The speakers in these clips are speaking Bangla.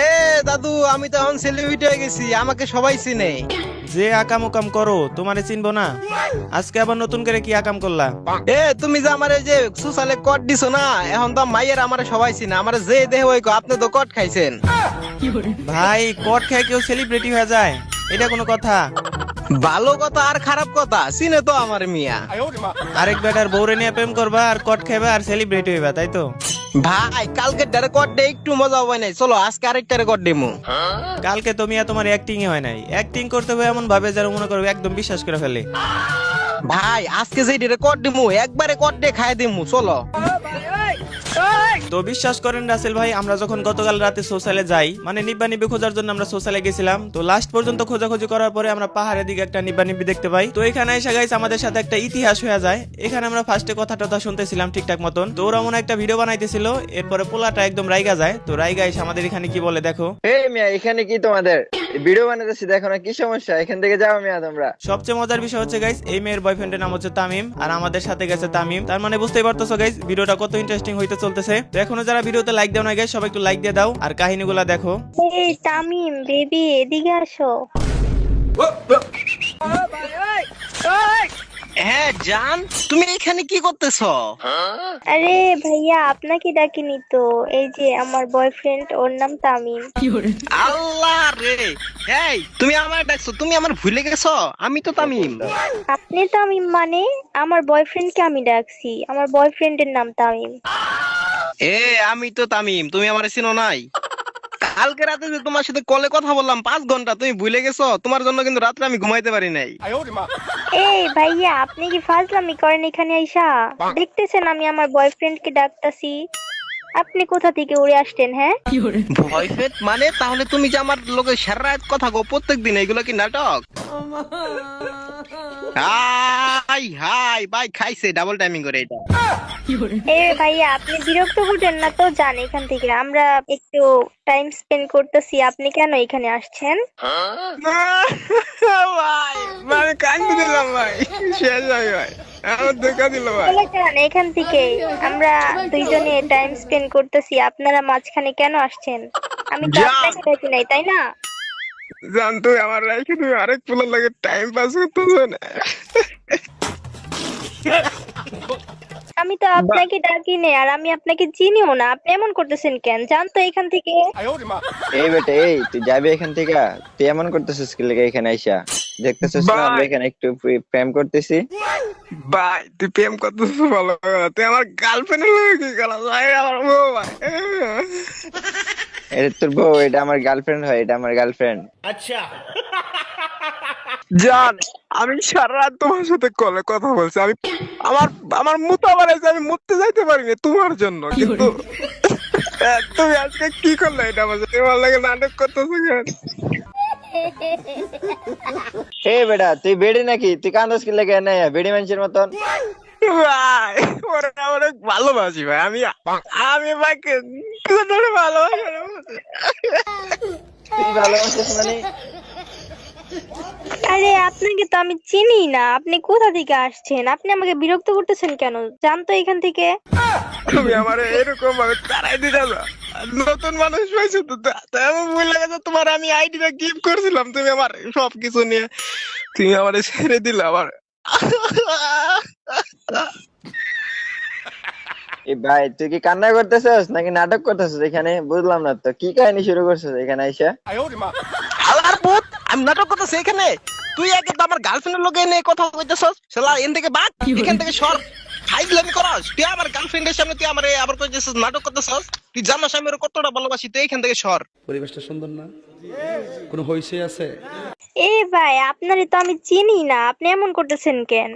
এ দাদু, আমি তো এখন সেলিব্রিটি হয়ে গেছি, আমাকে সবাই চিনে। যে আকাম উকাম করো তোমারে চিনবো না? আজকে আবার নতুন করে কি আকাম করলা? তুমি যে আমার এই যে সোশ্যালে কট দিছো না, এখন তো মাইয়ের আমার সবাই চিনে, আমার যে দেহ ওই আপনি তো কট খাইছেন। ভাই কট খেয়ে কেউ সেলিব্রিটি হয়ে যায়? এটা কোনো কথা? ভালো কথা আর খারাপ কথা চিনে তো আমার মিয়া। আরেক বেটার বউরে নিয়ে প্রেম করবা আর কট খাইবা আর সেলিব্রিটি হইবা, তাই তো? ভাই কালকে ডারে কট দে একটু মজা হবে নাই, চলো আজকে আরেকটা রেকর্ড দেবো। কালকে তো মিয়া তোমার অ্যাক্টিং হয় নাই, অ্যাক্টিং করতে হবে এমন ভাবে যারা মনে করবে একদম বিশ্বাস করে ফেলে। ভাই আজকে যে রেকর্ড দেবো একবারে কট দিয়ে খাই দেবো, চলো। তো বিশ্বাস করেন রাসেল ভাই, আমরা যখন গতকাল রাতে সোশ্যালে যাই, মানে নিব্বা নিব্বি খোঁজার জন্য আমরা সোশ্যালে গেছিলাম, তো লাস্ট পর্যন্ত খোঁজাখুঁজি করার পরে আমরা পাহাড়ের দিকে একটা নিব্বা নিব্বি দেখতে পাই। তো এখানে এসে গাইস আমাদের সাথে একটা ইতিহাস হয়ে যায়। এখানে আমরা ফার্স্টে কথা টথা শুনতেছিলাম ঠিকঠাক মতন, তো ওরা মনে হয় একটা ভিডিও বানাইতেছিল, এরপরে পোলাটা একদম রাইগা যায়। তো রাইগা এসে আমাদের এখানে কি বলে দেখো। এই মিয়া, এখানে কি তোমাদের ভিডিও বানাতেছি? দেখো না কি সমস্যা, এখান থেকে যাও মিয়া তোমরা। সবচেয়ে মজার বিষয় হচ্ছে গাইস, এই মেয়ের বয়ফ্রেন্ডের নাম হচ্ছে তামিম, আর আমাদের সাথে গেছে তামিম। তার মানে বুঝতেই পারতেছো গাইস ভিডিওটা কত ইন্টারেস্টিং হইতে চলতেছে। তো এখনো যারা ভিডিওতে লাইক দাও না গাইস, সবাই একটু লাইক দিয়ে দাও আর কাহিনীগুলো দেখো। এই তামিম বেবি, এদিকে আসো। হ্যাঁ জান, তুমি এখানে কি করতেছো? আরে ভাইয়া, আপনাকে ডাকিনি তো। এই যে আমার বয়ফ্রেন্ড, ওর নাম তামিম। আল্লাহ রে, এই তুমি আমার ডাকছো, তুমি আমার ভুলে গেছো? আমি তো তামিম। আপনি তামিম মানে? আমার বয়ফ্রেন্ডকে আমি ডাকছি, আমার বয়ফ্রেন্ডের নাম তামিম। আমি তো তামিম, তুমি আমার চিনো নাই? কালকে রাতে যে তোমার সাথে কলে কথা বললাম 5 ঘন্টা, তুমি ভুলে গেছো? তোমার জন্য কিন্তু রাত্রে আমি ঘুমাইতে পারি নাই। এই ভাইয়া, আপনি কি ফাজলামি করেন এখানে আইসা? দেখতেছেন আমি আমার বয়ফ্রেন্ডকে ডাকতাছি, আপনি কোথা থেকে উড়ে আসতেন? হ্যাঁ, ভয়ফেট মানে? তাহলে তুমি যে আমার লোকের সারা রাত কথা গো প্রত্যেকদিন, এগুলো কি নাটক? হাই হাই ভাই, খাইছে ডাবল টাইমিং করে এটা। এ ভাইয়া, আপনি বিরক্ত করবেন না তো, যান এখান থেকে, আমরা একটু টাইম স্পেন্ড করতেছি। আপনি কেন এখানে আসছেন? ভাই আমি কান্দে দিলাম ভাই, শেষ ভাই, ভাই আমার দেখা দিল ভাই। চলে যান এখান থেকে, আমরা দুইজনে টাইম স্পেন্ড করতেছি, আপনারা মাঝখানে কেন আসছেন? আমি তো যান। আপনাকে ডাকি নাই, তাই না? জান তুই আমার রাইখে তুমি আরেক পোলার লাগে টাইম পাস করতেছো না। আমি তো আপনাকে ডাকি নাই, আর আমি আপনাকে চিনিও না, আপনি এমন করতেছেন কেন? যান তো এখান থেকে। এই বেটা, এই তুই যাবি এখান থেকে? তুই এমন করতেছিস কি লেগে এখানে আইসা? দেখতেছিস না আমরা এখানে একটু প্রেম করতেছি? ভাই তুই প্রেম করতেছিস ভালো কথা, তুই আমার গার্লফ্রেন্ডের লগে কি গেল ভাই? আমার বউ ভাই। এটা তোর বউ? এটা আমার গার্লফ্রেন্ড হয়, এটা আমার গার্লফ্রেন্ড। জান, আমি সারা রাত তোমার সাথে কলে কথা বলছি, আমি আমার আমার মুতা বানাইছে, আমি মুততে যাইতে পারিনি তোমার জন্য, কিন্তু তুমি আজকে কি করলে এটা আমার সাথে? ভালো লাগে নাটক করতেছো কেন? এই বেটা, তুই বেড়ি নাকি? তুই কান্দস কি লেগে? না বেড়ি মানুষের মতন। ভাই ওরা অনেক ভালোবাসি ভাই, আমি আমি ভাইকে ভালোবাসি। তুই ভালোবাসিস মানে? আরে আপনাকে তো আমি চিনি না, আপনি কোথা থেকে আসছেন? আপনি আমাকে বিরক্ত করতেছেন কেন? যান তো এখান থেকে। তুমি আমার এরকম ভাবে তারাই দিতে দাও, নতুন মানুষ পাইছো তো, তাই আমার ভুল লাগে যে তোমার আমি আইডিটা গিফট করছিলাম, তুমি আমার সবকিছু নিয়ে তুমি আমার ছেড়ে দিলে আমার। এই ভাই, তুই কি কান্না করতেছিস নাকি নাটক করতেছিস এখানে? বুঝলাম না তো, কি কাহিনী শুরু করছিস এখানে আইসা? আলার পুত, আমি নাটক করতেছি এখানে? তুই আগে তো আমার গার্লফ্রেন্ডের লোকে নিয়ে কথা কইতেছস, শালা এখান থেকে বাদ, এখান থেকে সর। ফাইজলামি করস তুই আমার গার্লফ্রেন্ডের সামনে, তুই আমার আবার কইতেছস নাটক করতেছস? তুই জানাস আমি ওর কতটা ভালোবাসি, তুই এখান থেকে সর। পরিবেশটা সুন্দর না? কোনো হইচই আছে? এ ভাই, আপনারে তো আমি চিনি না, আপনি এমন করতেছেন কেন?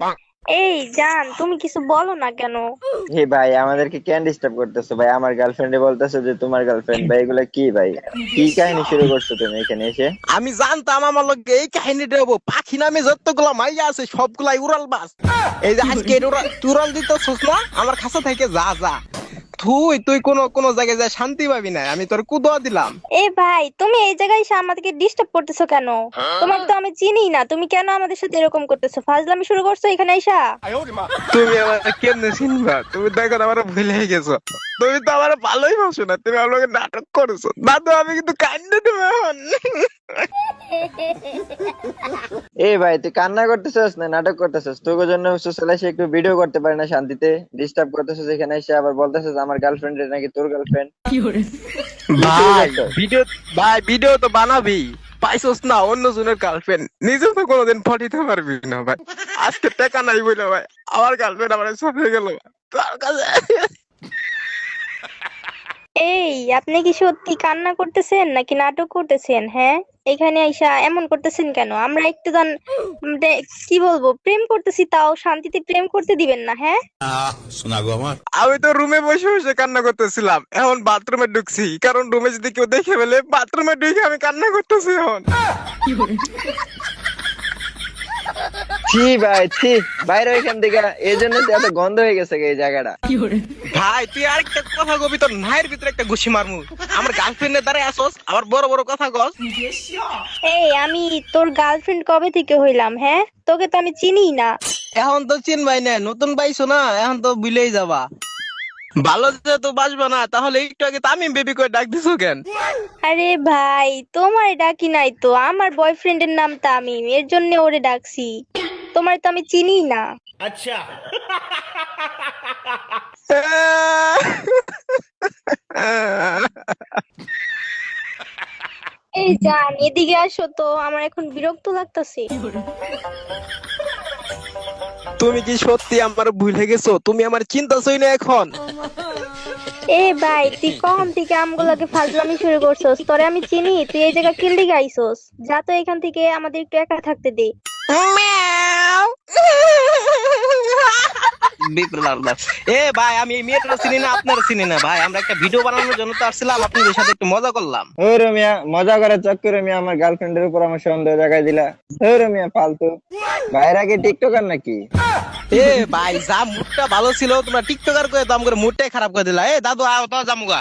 এই জান, তুমি কিছু বলো না কেন? হে ভাই, আমাদেরকে কেন ডিস্টার্ব করতেছো ভাই? আমার গার্লফ্রেন্ডে বলতেছো যে তোমার গার্লফ্রেন্ড। ভাই এগুলা কি ভাই? কি কাহিনী শুরু করছো তুমি এখানে এসে? আমি জানতাম আমার লোক এই কাহিনীটা হবো। পাখি নামে যতগুলা মাইয়া আছে সবগুলাই উড়াল বাস। এই যে আজকে উড়াল দিতেছস না আমার খাসা থেকে, যা যা থুই, তুই কোন জায়গায় যা শান্তি পাবি না, আমি তোর কুদোয়া দিলাম। এ ভাই তুমি এই জায়গায় এসে আমাদেরকে ডিস্টার্ব করতেছো কেন? তোমাকে তো আমি চিনি না, তুমি কেন আমাদের সাথে এরকম করতেছো? ফাজলামি শুরু করছো এখানে আইসা? তুমি আমার কেমনে চিনবা? তুমি তো এখন আমার ভুলে গেছো। তুমি তো আমার ভালোই বাসো না, তুমি আমাকে নাটক করছো। দাদু আমি কিন্তু কান্দে দেবো এখন। এ ভাই তুই কান্না করতেছিস না নাটক করতেছিস? তোর জন্য সোশ্যাল এসে একটু ভিডিও করতে পারি না শান্তিতে? ডিস্টার্ব করতেছিস এখানে এসে, আবার বলতেছিস আমার গার্লফ্রেন্ড নাকি তোর গার্লফ্রেন্ড। ভিডিও তো বানাবি, পাইছস না অন্য জনের গার্লফ্রেন্ড, নিজে তো কোনোদিন পটিতে পারবি না ভাই। আজকে টাকা নাই বলে ভাই আমার গার্লফ্রেন্ড আমার চলে গেল তোর কাছে। এই আপনি কি সত্যি কান্না করতেছেন নাকি নাটক করতেছেন? হ্যাঁ, এখানে আইসা এমন করতেছেন কেন? আমরা একটু কি বলবো, প্রেম করতেছি, তাও শান্তিতে প্রেম করতে দিবেন না? হ্যাঁ, আমি তো রুমে বসে বসে কান্না করতেছিলাম, এখন বাথরুমে ঢুকছি, কারণ রুমে যদি কেউ দেখে ফেলে বাথরুমে ঢুকে আমি কান্না করতেছি এখন। ছি ভাই ছি, বাইরে এখান থেকে, এই জন্য তো এত গন্ধ হয়ে গেছে এই জায়গাটা। ভাই তুই আরেকটা কথা কবি, তোর নায়ের ভিতরে একটা ঘুষি মারমু। আমার গার্লফ্রেন্ডের দ্বারা আসোস, আবার বড় বড় কথা কস। এই আমি তোর গার্লফ্রেন্ড কবে থেকে হইলাম? হ্যাঁ, তোকে তো আমি চিনিই না। এখন তো চিনবাই না, নতুন পাইছো না, এখন তো ভুলেই যাবা। ভালো যেহেতু বাসবা না, তাহলে একটু আগে তামিম বেবি করে ডাক দিছো কেন? আরে ভাই তোমার ডাকি নাই তো, আমার বয়ফ্রেন্ডের নাম তামিম, এর জন্য ওরে ডাকছি। তোমার তো আমি চিনিই না। এই জান এদিকে আসো তো, আমার এখন বিরক্ত লাগতেছে। তুমি কি সত্যি আমার ভুলে গেছো? তুমি আমার চিন্তাছই না এখন? এ ভাই তুই কখন থেকে আমগুলোকে ফাজলামি শুরু করছস? তোরে আমি চিনি, তুই এই জায়গা কিল দিকে আইছস? যা তো এখান থেকে, আমাদের একটু একা থাকতে দে। এ ভাই আমি এই মেয়েটা চিনি না, আপনারা চিনি না ভাই। আমরা একটা ভিডিও বানানোর জন্য তো আসছিলাম, আপনাদের সাথে একটু মজা করলাম। ও রমিয়া, মজা করার চক্করে মিয়া আমার গার্লফ্রেন্ডের উপর আমার সন্দেহ জাগাই দিলা। ও রমিয়া ফালতু, বাইরে কি টিকটকার নাকি? এ ভাই যা মুডটা ভালো ছিল, তোমরা টিকটকার করে দাম করে মুডটাই খারাপ করে দিলা। এ দাদু আও তো জামুগা।